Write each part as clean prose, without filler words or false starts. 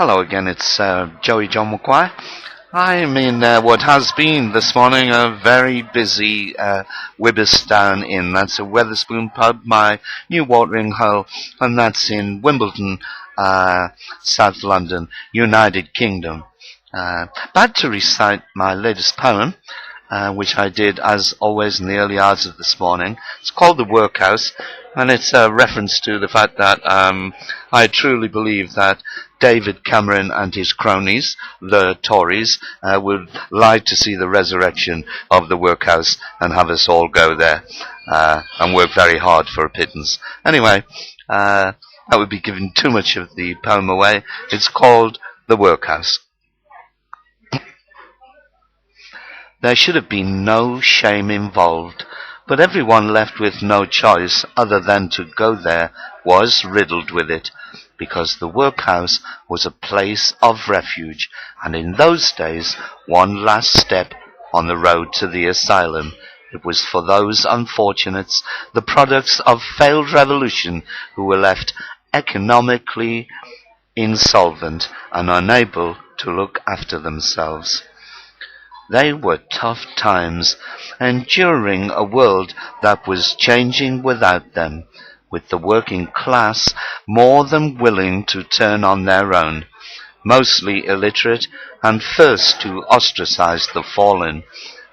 Hello again, it's Joey John McGuire. I'm in what has been this morning a very busy Wibbersdown Inn. That's a Wetherspoon pub, my new watering hole, and that's in Wimbledon, South London, United Kingdom. About to recite my latest poem, which I did as always in the early hours of this morning. It's called The Workhouse, and it's a reference to the fact that I truly believe that David Cameron and his cronies, the Tories, would like to see the resurrection of the workhouse and have us all go there and work very hard for a pittance. Anyway, that would be giving too much of the poem away. It's called The Workhouse. There should have been no shame involved, but everyone left with no choice other than to go there was riddled with it, because the workhouse was a place of refuge, and in those days one last step on the road to the asylum. It was for those unfortunates, the products of failed revolution, who were left economically insolvent and unable to look after themselves. They were tough times, enduring a world that was changing without them, with the working class more than willing to turn on their own, mostly illiterate and first to ostracize the fallen,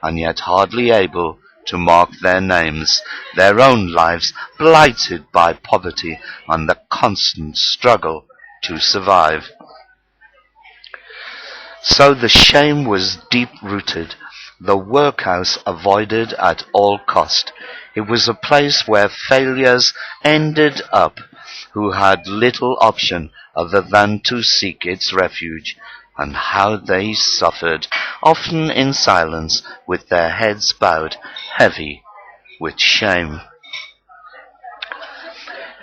and yet hardly able to mark their names, their own lives blighted by poverty and the constant struggle to survive. So the shame was deep-rooted, the workhouse avoided at all cost. It was a place where failures ended up, who had little option other than to seek its refuge, and how they suffered, often in silence, with their heads bowed, heavy with shame.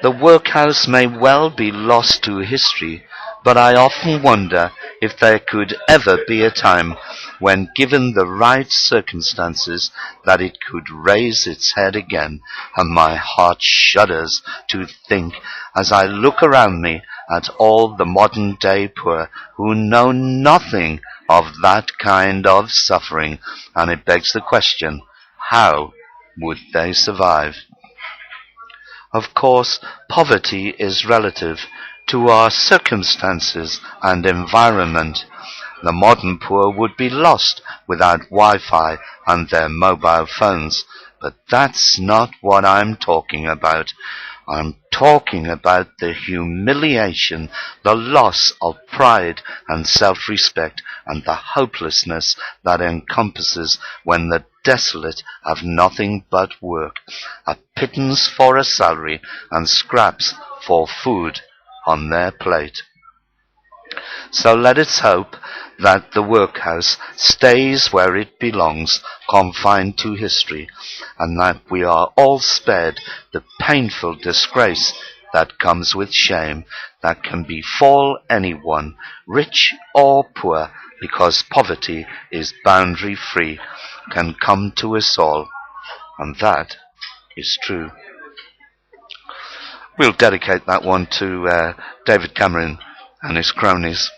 The workhouse may well be lost to history, but I often wonder if there could ever be a time when, given the right circumstances, that it could raise its head again, and my heart shudders to think, as I look around me at all the modern day poor who know nothing of that kind of suffering, and it begs the question, how would they survive? Of course, poverty is relative to our circumstances and environment. The modern poor would be lost without Wi-Fi and their mobile phones, but that's not what I'm talking about. I'm talking about the humiliation, the loss of pride and self-respect, and the hopelessness that encompasses when the desolate have nothing but work, a pittance for a salary, and scraps for food on their plate. So let us hope that the workhouse stays where it belongs, confined to history, and that we are all spared the painful disgrace that comes with shame, that can befall anyone, rich or poor, because poverty is boundary free, can come to us all, and that is true. We'll dedicate that one to David Cameron and his cronies.